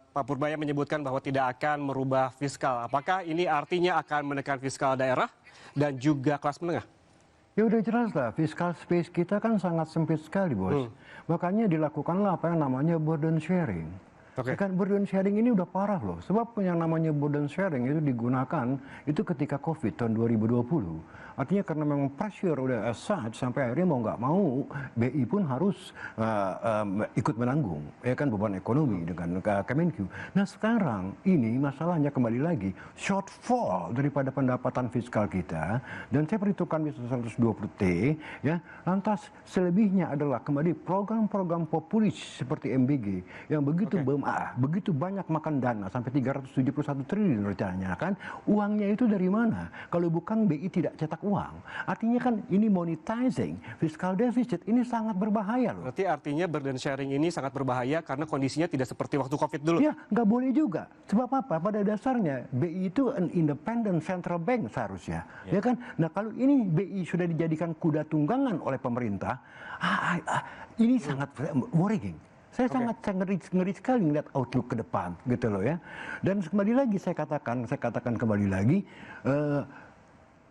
Pak Purbaya menyebutkan bahwa tidak akan merubah fiskal. Apakah ini artinya akan menekan fiskal daerah dan juga kelas menengah? Ya udah jelas lah, fiscal space kita kan sangat sempit sekali, Bos. Makanya dilakukanlah apa yang namanya burden sharing. Kan burden sharing ini udah parah loh. Sebab yang namanya burden sharing itu digunakan itu ketika COVID tahun 2020. Artinya karena memang pressure udah as such sampai akhirnya mau nggak mau BI pun harus ikut menanggung ya kan beban ekonomi dengan Kemenq. Nah sekarang ini masalahnya kembali lagi shortfall daripada pendapatan fiskal kita dan saya perhitungkan bisa 120T ya. Lantas selebihnya adalah kembali program-program populis seperti MBG yang begitu begitu banyak makan dana sampai 371 triliun rencananya kan. Uangnya itu dari mana? Kalau bukan BI tidak cetak uang. Artinya kan ini monetizing fiscal deficit ini sangat berbahaya loh. Berarti artinya burden sharing ini sangat berbahaya karena kondisinya tidak seperti waktu COVID dulu. Ya, nggak boleh juga. Sebab apa? Pada dasarnya BI itu an independent central bank seharusnya. Ya kan? Nah, kalau ini BI sudah dijadikan kuda tunggangan oleh pemerintah, ini sangat worrying. Saya sangat ngeri sekali melihat outlook ke depan gitu loh ya. Dan kembali lagi saya katakan kembali lagi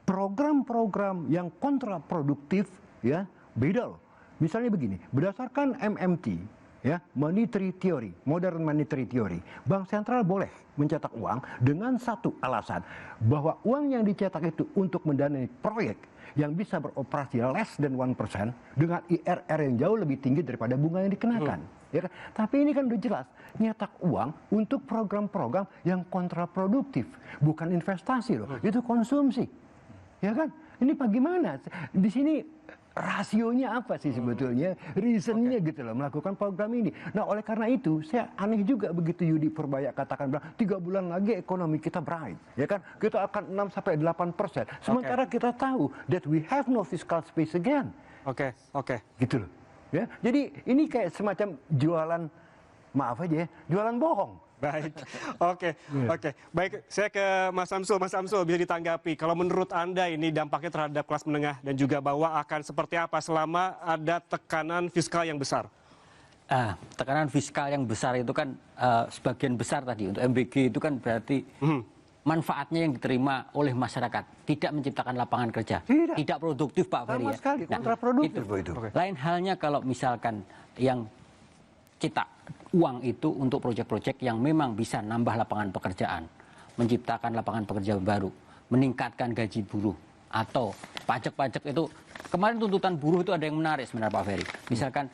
program-program yang kontraproduktif ya beda loh. Misalnya begini, berdasarkan MMT ya, monetary theory, modern monetary theory, bank sentral boleh mencetak uang dengan satu alasan bahwa uang yang dicetak itu untuk mendanai proyek yang bisa beroperasi less than 1% dengan IRR yang jauh lebih tinggi daripada bunga yang dikenakan. Ya kan? Tapi ini kan udah jelas nyetak uang untuk program-program yang kontraproduktif, bukan investasi loh, itu konsumsi. Ya kan? Ini bagaimana? Di sini rasionya apa sih sebetulnya? Reasonnya gitu loh melakukan program ini. Nah oleh karena itu saya aneh juga begitu Yudi Purbaya katakan 3 bulan lagi ekonomi kita bright. Ya kan? Kita akan 6-8%. Sementara kita tahu that we have no fiscal space again. Oke. Gitu loh. Ya. Jadi ini kayak semacam jualan, maaf aja ya, jualan bohong. Baik, oke. Baik, saya ke Mas Samsul. Mas Samsul bisa ditanggapi. Kalau menurut Anda ini dampaknya terhadap kelas menengah dan juga bawah akan seperti apa selama ada tekanan fiskal yang besar? Tekanan fiskal yang besar itu kan sebagian besar tadi untuk MBG itu kan berarti manfaatnya yang diterima oleh masyarakat tidak menciptakan lapangan kerja, tidak produktif Pak Ferry. Sama sekali kontraproduktif itu. Lain halnya kalau misalkan yang cetak uang itu untuk proyek-proyek yang memang bisa nambah lapangan pekerjaan, menciptakan lapangan pekerjaan baru, meningkatkan gaji buruh, atau pajak-pajak itu. Kemarin tuntutan buruh itu ada yang menarik sebenarnya Pak Ferry. Misalkan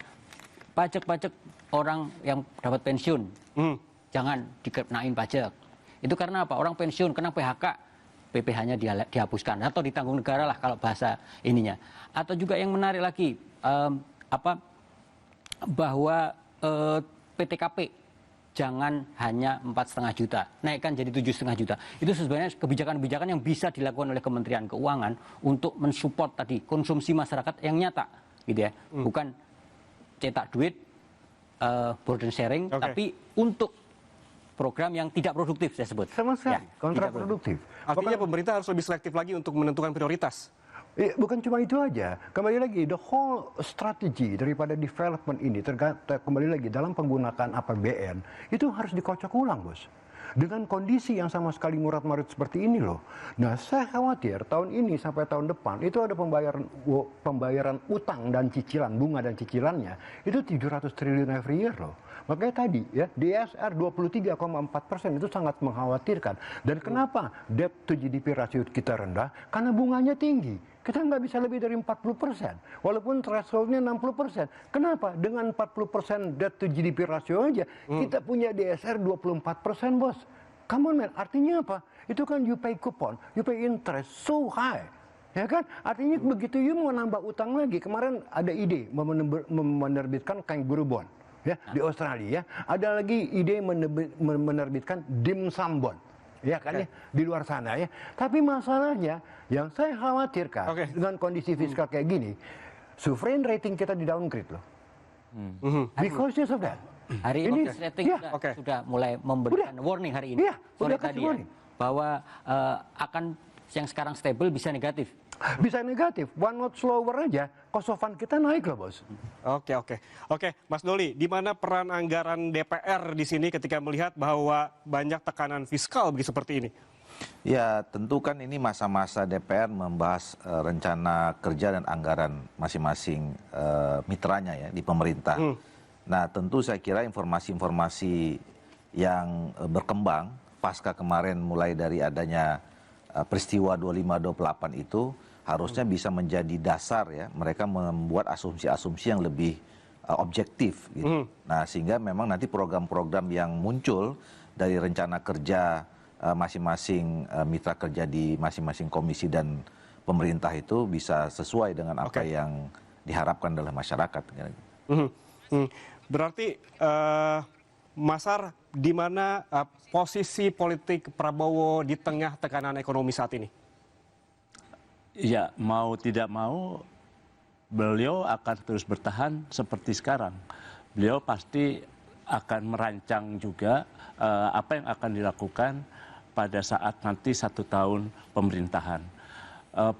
pajak-pajak orang yang dapat pensiun, jangan dikenain pajak. Itu karena apa? Orang pensiun kena PHK, PPh-nya dihapuskan atau ditanggung negara lah kalau bahasa ininya. Atau juga yang menarik lagi, bahwa PTKP jangan hanya 4,5 juta, naikkan jadi 7,5 juta. Itu sebenarnya kebijakan-kebijakan yang bisa dilakukan oleh Kementerian Keuangan untuk mensupport tadi konsumsi masyarakat yang nyata, gitu ya. Bukan cetak duit, burden sharing, tapi untuk program yang tidak produktif saya sebut. Sama sekali, kontraproduktif. Artinya pemerintah harus lebih selektif lagi untuk menentukan prioritas. Bukan cuma itu aja, kembali lagi the whole strategy daripada development ini kembali lagi dalam penggunaan APBN itu harus dikocok ulang, bos. Dengan kondisi yang sama sekali murad-marid seperti ini loh. Nah, saya khawatir tahun ini sampai tahun depan itu ada pembayaran utang dan cicilan, bunga dan cicilannya itu 700 triliun every year loh. Makanya tadi ya DSR 23,4% itu sangat mengkhawatirkan. Dan kenapa debt to GDP rasio kita rendah? Karena bunganya tinggi. Kita nggak bisa lebih dari 40%. Walaupun thresholdnya 60%. Kenapa? Dengan 40% debt to GDP rasio aja, kita punya DSR 24%, bos. Come on, man. Artinya apa? Itu kan you pay coupon, you pay interest so high. Ya kan? Artinya begitu you mau nambah utang lagi. Kemarin ada ide menerbitkan kangaroo bond. Ya, di Australia. Ada lagi ide menerbitkan dim sum bond. Ya kan ya, di luar sana ya. Tapi masalahnya yang saya khawatirkan dengan kondisi fiskal kayak gini, sovereign rating kita di downgrade loh. Because of that. Hari ini rating sudah mulai memberikan warning hari ini. Sore tadi ya, bahwa akan yang sekarang stable bisa negatif. Bisa negatif, one notch lower aja, cost of fund kita naik loh, bos. Oke, Mas Doli, di mana peran anggaran DPR di sini ketika melihat bahwa banyak tekanan fiskal begitu seperti ini? Ya, tentu kan ini masa-masa DPR membahas rencana kerja dan anggaran masing-masing mitranya ya di pemerintah. Nah, tentu saya kira informasi-informasi yang berkembang pasca kemarin mulai dari adanya peristiwa 25-28 itu harusnya bisa menjadi dasar ya mereka membuat asumsi-asumsi yang lebih objektif gitu. Nah, sehingga memang nanti program-program yang muncul dari rencana kerja masing-masing mitra kerja di masing-masing komisi dan pemerintah itu bisa sesuai dengan apa yang diharapkan oleh masyarakat. Berarti Masar, di mana posisi politik Prabowo di tengah tekanan ekonomi saat ini? Ya, mau tidak mau beliau akan terus bertahan seperti sekarang. Beliau pasti akan merancang juga apa yang akan dilakukan pada saat nanti 1 tahun pemerintahan.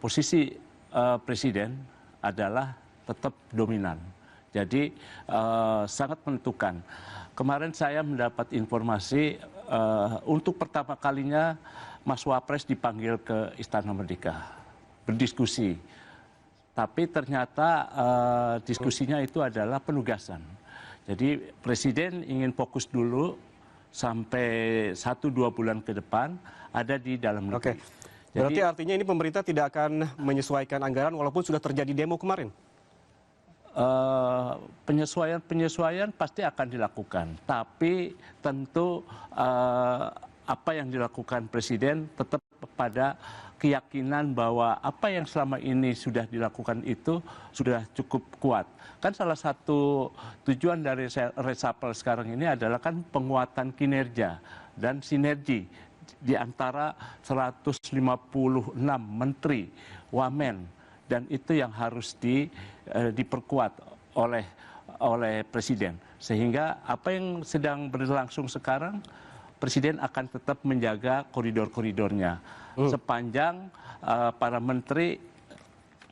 Posisi presiden adalah tetap dominan. Jadi sangat menentukan. Kemarin saya mendapat informasi untuk pertama kalinya Mas Wapres dipanggil ke Istana Merdeka berdiskusi. Tapi ternyata diskusinya itu adalah penugasan. Jadi Presiden ingin fokus dulu sampai 1-2 bulan ke depan ada di dalam negeri. Berarti artinya ini pemerintah tidak akan menyesuaikan anggaran walaupun sudah terjadi demo kemarin? Penyesuaian pasti akan dilakukan, tapi tentu apa yang dilakukan Presiden tetap pada keyakinan bahwa apa yang selama ini sudah dilakukan itu sudah cukup kuat. Kan salah satu tujuan dari reshuffle sekarang ini adalah kan penguatan kinerja dan sinergi di antara 156 menteri, wamen, dan itu yang harus diperkuat oleh Presiden. Sehingga apa yang sedang berlangsung sekarang, Presiden akan tetap menjaga koridor-koridornya. Sepanjang para menteri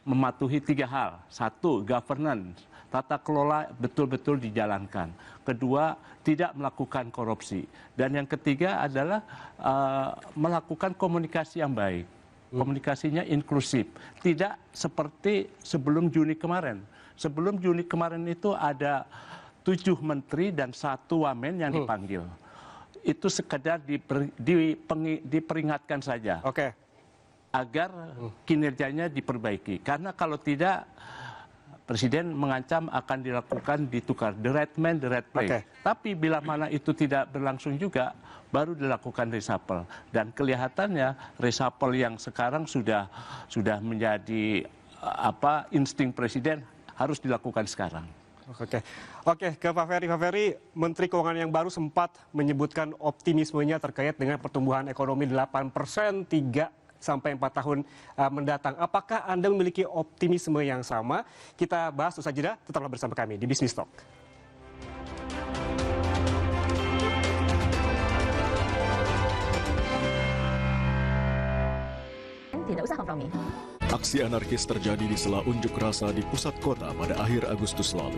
mematuhi 3 hal. 1, governance, tata kelola betul-betul dijalankan. Kedua, tidak melakukan korupsi. Dan yang ketiga adalah melakukan komunikasi yang baik. Komunikasinya inklusif. Tidak seperti sebelum Juni kemarin. Sebelum Juni kemarin itu ada 7 menteri dan 1 wamen yang dipanggil. Itu sekedar diperingatkan saja. Agar kinerjanya diperbaiki. Karena kalau tidak, Presiden mengancam akan dilakukan ditukar. The right man, the right place. Tapi bila mana itu tidak berlangsung juga, baru dilakukan reshuffle. Dan kelihatannya reshuffle yang sekarang sudah menjadi insting Presiden harus dilakukan sekarang. Oke, ke Pak Ferry. Pak Ferry, Menteri Keuangan yang baru sempat menyebutkan optimismenya terkait dengan pertumbuhan ekonomi 8% 3-4 tahun mendatang. Apakah Anda memiliki optimisme yang sama? Kita bahas usai jeda, tetaplah bersama kami di Business Talk. Tidak usah kompromi. Aksi anarkis terjadi di sela unjuk rasa di pusat kota pada akhir Agustus lalu.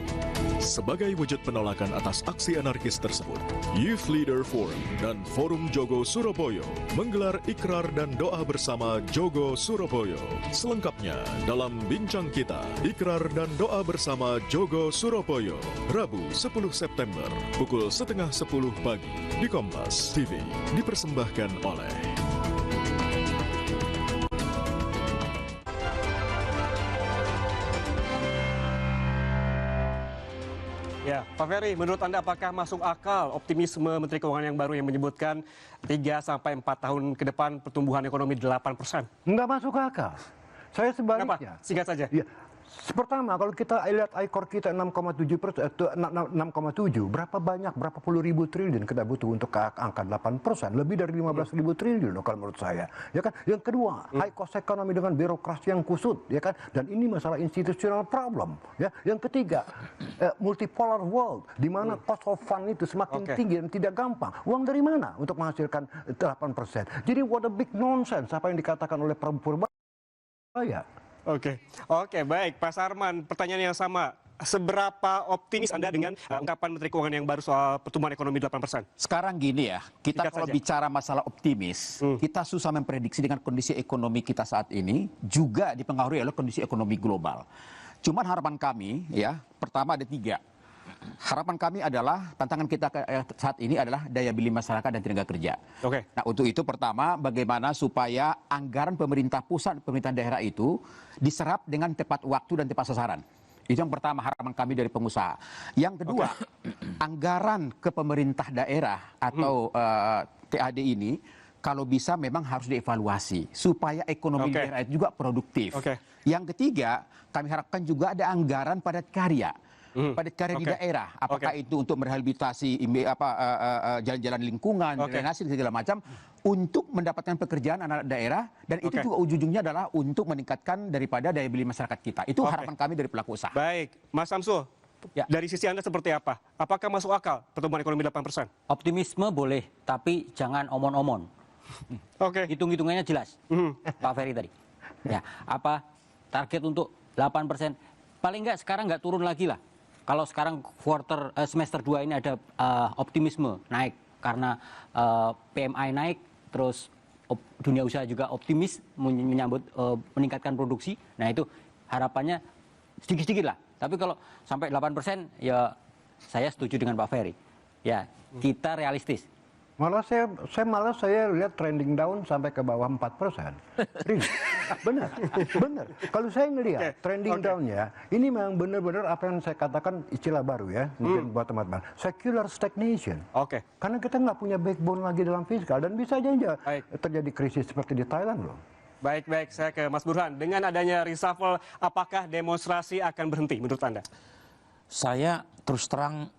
Sebagai wujud penolakan atas aksi anarkis tersebut, Youth Leader Forum dan Forum Jogo Surabaya menggelar ikrar dan doa bersama Jogo Surabaya. Selengkapnya dalam Bincang Kita, ikrar dan doa bersama Jogo Surabaya, Rabu 10 September, pukul 9:30 pagi di Kompas TV, dipersembahkan oleh Ya, Pak Ferry, menurut Anda apakah masuk akal optimisme Menteri Keuangan yang baru yang menyebutkan 3-4 tahun ke depan pertumbuhan ekonomi 8%? Nggak masuk akal. Saya sebaliknya. Kenapa? Singkat saja. Ya. Pertama, kalau kita lihat ICOR kita 6,7, berapa puluh ribu triliun kita butuh untuk ke angka 8%, lebih dari 15.000 triliun kalau menurut saya, ya kan? Yang kedua, high cost ekonomi dengan birokrasi yang kusut, ya kan? Dan ini masalah institutional problem, ya. Yang ketiga, multipolar world, di mana cost of fund itu semakin tinggi dan tidak gampang. Uang dari mana untuk menghasilkan 8%? Jadi what a big nonsense apa yang dikatakan oleh Prabowo Purbaya. Oke, baik, Pak Sarman, pertanyaan yang sama. Seberapa optimis Anda dengan ungkapan Menteri Keuangan yang baru soal pertumbuhan ekonomi 8%? Sekarang gini ya, kita kalau bicara masalah optimis, kita susah memprediksi dengan kondisi ekonomi kita saat ini, juga dipengaruhi oleh kondisi ekonomi global. Cuman harapan kami, ya, pertama ada 3. Harapan kami adalah, tantangan kita saat ini adalah daya beli masyarakat dan tenaga kerja. Nah, untuk itu pertama, bagaimana supaya anggaran pemerintah pusat, pemerintah daerah itu diserap dengan tepat waktu dan tepat sasaran. Itu yang pertama, harapan kami dari pengusaha. Yang kedua, anggaran ke pemerintah daerah atau TAD ini, kalau bisa memang harus dievaluasi supaya ekonomi daerah itu juga produktif. Yang ketiga, kami harapkan juga ada anggaran padat karya. Padat karya di daerah, apakah itu untuk merehabilitasi jalan-jalan lingkungan, drainase segala macam, untuk mendapatkan pekerjaan anak daerah, dan itu juga ujung-ujungnya adalah untuk meningkatkan daripada daya beli masyarakat kita. Itu harapan kami dari pelaku usaha. Baik, Mas Samsul, dari sisi Anda seperti apa? Apakah masuk akal pertumbuhan ekonomi 8%? Optimisme boleh, tapi jangan omon-omon. Hitung-hitungannya jelas, Pak Ferry tadi. Ya, apa target untuk 8%? Paling nggak sekarang nggak turun lagi lah. Kalau sekarang semester 2 ini ada optimisme naik karena PMI naik, terus dunia usaha juga optimis menyambut meningkatkan produksi. Nah, itu harapannya sedikit-sedikit lah. Tapi kalau sampai 8%, ya saya setuju dengan Pak Ferry. Ya, kita realistis. Malah saya lihat trending down sampai ke bawah 4%. Benar. Kalau saya ngelihat trending down-nya, ini memang benar-benar apa yang saya katakan istilah baru ya, mungkin buat teman-teman, secular stagnation. Karena kita nggak punya backbone lagi dalam fiskal, dan bisa aja terjadi krisis seperti di Thailand loh. Baik, saya ke Mas Burhan. Dengan adanya reshuffle, apakah demonstrasi akan berhenti menurut Anda? Saya terus terang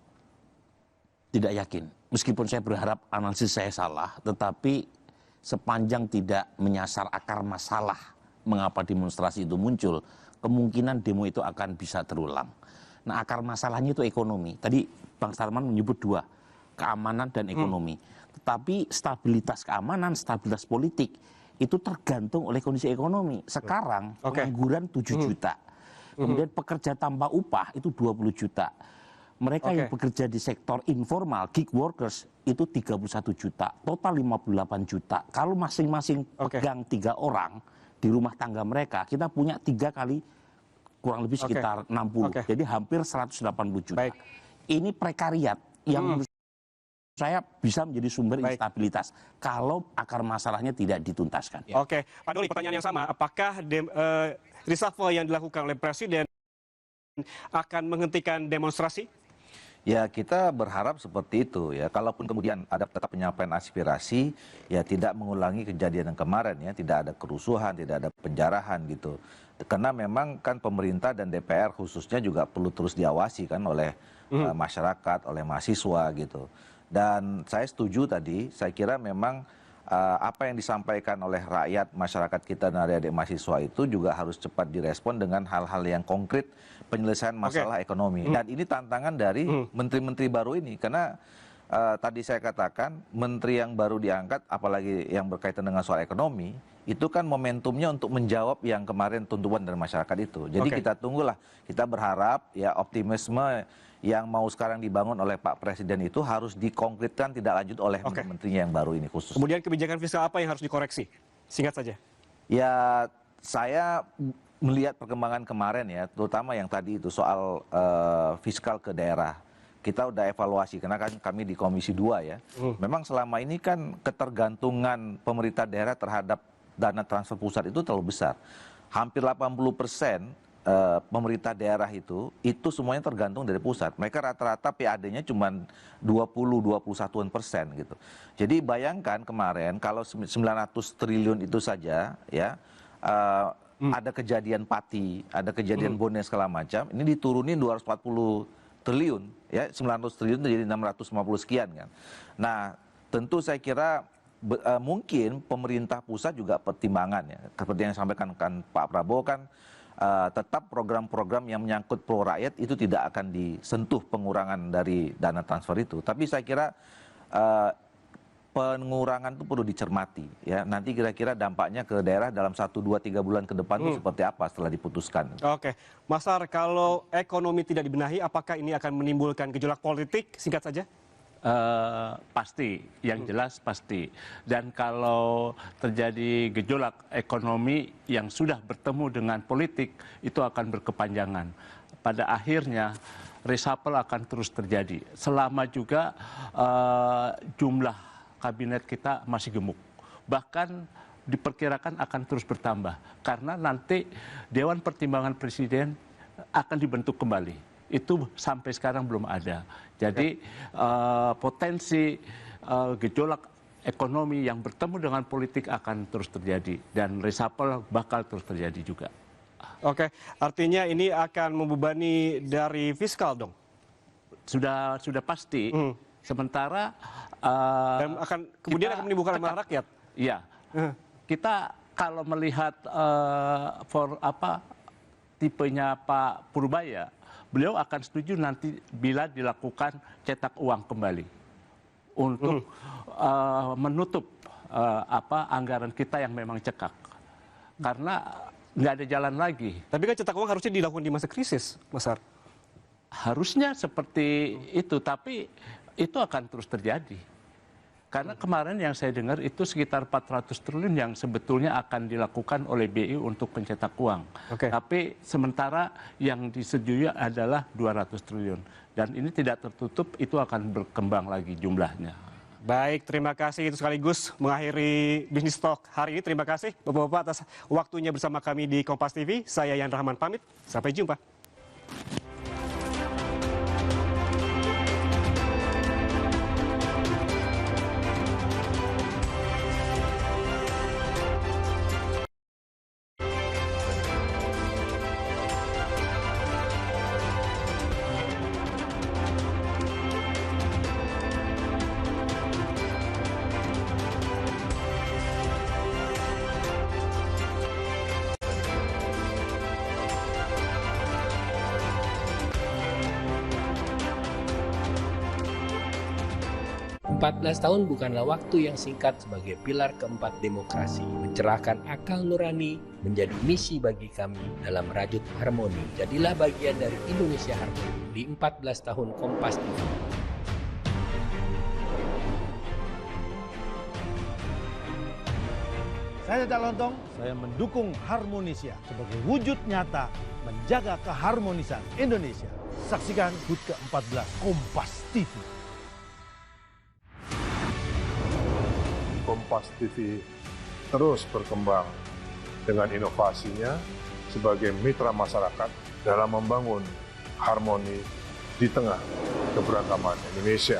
tidak yakin. Meskipun saya berharap analisis saya salah, tetapi sepanjang tidak menyasar akar masalah mengapa demonstrasi itu muncul, kemungkinan demo itu akan bisa terulang. Nah, akar masalahnya itu ekonomi. Tadi Bang Sarman menyebut 2, keamanan dan ekonomi. Tetapi stabilitas keamanan, stabilitas politik, itu tergantung oleh kondisi ekonomi. Sekarang pengangguran 7 juta. Kemudian pekerja tanpa upah itu 20 juta. Mereka yang bekerja di sektor informal, gig workers, itu 31 juta. Total 58 juta. Kalau masing-masing pegang 3 orang di rumah tangga mereka, kita punya 3 kali kurang lebih sekitar 60. Jadi hampir 180 juta. Ini prekariat yang menurut saya bisa menjadi sumber instabilitas kalau akar masalahnya tidak dituntaskan. Pak Doli, pertanyaan yang sama. Apakah reshuffle yang dilakukan oleh Presiden akan menghentikan demonstrasi? Ya, kita berharap seperti itu ya. Kalaupun kemudian ada tetap penyampaian aspirasi, ya tidak mengulangi kejadian yang kemarin ya, tidak ada kerusuhan, tidak ada penjarahan gitu. Karena memang kan pemerintah dan DPR khususnya juga perlu terus diawasi kan oleh masyarakat, oleh mahasiswa gitu. Dan saya setuju tadi, saya kira memang apa yang disampaikan oleh rakyat, masyarakat kita dan adik-adik mahasiswa itu juga harus cepat direspon dengan hal-hal yang konkret penyelesaian masalah ekonomi. Dan ini tantangan dari menteri-menteri baru ini, karena tadi saya katakan menteri yang baru diangkat, apalagi yang berkaitan dengan soal ekonomi, itu kan momentumnya untuk menjawab yang kemarin tuntutan dari masyarakat itu. Jadi kita tunggulah, kita berharap ya optimisme yang mau sekarang dibangun oleh Pak Presiden itu harus dikonkretkan tidak lanjut oleh menterinya yang baru ini khusus. Kemudian kebijakan fiskal apa yang harus dikoreksi? Singkat saja. Ya, saya melihat perkembangan kemarin ya, terutama yang tadi itu soal fiskal ke daerah. Kita udah evaluasi, karena kan kami di Komisi 2 ya. Memang selama ini kan ketergantungan pemerintah daerah terhadap dana transfer pusat itu terlalu besar. Hampir 80% pemerintah daerah itu semuanya tergantung dari pusat. Mereka rata-rata PAD-nya cuma 20-21% gitu. Jadi bayangkan kemarin kalau 900 triliun itu saja ya, ada kejadian Pati, ada kejadian Bones segala macam, ini diturunin 240 triliun ya, 900 triliun jadi 650 sekian kan. Nah, tentu saya kira mungkin pemerintah pusat juga pertimbangan ya, seperti yang disampaikan kan Pak Prabowo kan, tetap program-program yang menyangkut pro rakyat itu tidak akan disentuh pengurangan dari dana transfer itu. Tapi saya kira pengurangan itu perlu dicermati ya. Nanti kira-kira dampaknya ke daerah dalam 1, 2, 3 bulan ke depan itu seperti apa setelah diputuskan. Oke, Mas Ar, kalau ekonomi tidak dibenahi, apakah ini akan menimbulkan gejolak politik? Singkat saja. Pasti, yang jelas pasti. Dan kalau terjadi gejolak ekonomi yang sudah bertemu dengan politik, itu akan berkepanjangan. Pada akhirnya reshuffle akan terus terjadi. Selama juga jumlah kabinet kita masih gemuk. Bahkan diperkirakan akan terus bertambah. Karena nanti Dewan Pertimbangan Presiden akan dibentuk kembali. Itu sampai sekarang belum ada. Jadi potensi gejolak ekonomi yang bertemu dengan politik akan terus terjadi. Dan reshuffle bakal terus terjadi juga. Oke, artinya ini akan membebani dari fiskal dong? Sudah pasti. Sementara dan kemudian akan menimbulkan masalah rakyat. Iya. Kita kalau melihat tipenya Pak Purbaya, beliau akan setuju nanti bila dilakukan cetak uang kembali untuk menutup anggaran kita yang memang cekak. Karena nggak ada jalan lagi. Tapi kan cetak uang harusnya dilakukan di masa krisis, Mas Ar. Harusnya seperti itu, tapi itu akan terus terjadi. Karena kemarin yang saya dengar itu sekitar 400 triliun yang sebetulnya akan dilakukan oleh BI untuk pencetak uang. Tapi sementara yang disetujui adalah 200 triliun. Dan ini tidak tertutup, itu akan berkembang lagi jumlahnya. Baik, terima kasih. Itu sekaligus mengakhiri Bisnis Talk hari ini. Terima kasih Bapak-Bapak atas waktunya bersama kami di Kompas TV. Saya Yan Rahman pamit. Sampai jumpa. 14 tahun bukanlah waktu yang singkat sebagai pilar keempat demokrasi. Mencerahkan akal nurani menjadi misi bagi kami dalam merajut harmoni. Jadilah bagian dari Indonesia Harmoni di 14 tahun Kompas TV. Saya Caca Lontong, saya mendukung Harmonisia sebagai wujud nyata menjaga keharmonisan Indonesia. Saksikan HUT ke-14 Kompas TV. Kompas TV terus berkembang dengan inovasinya sebagai mitra masyarakat dalam membangun harmoni di tengah keberagaman Indonesia.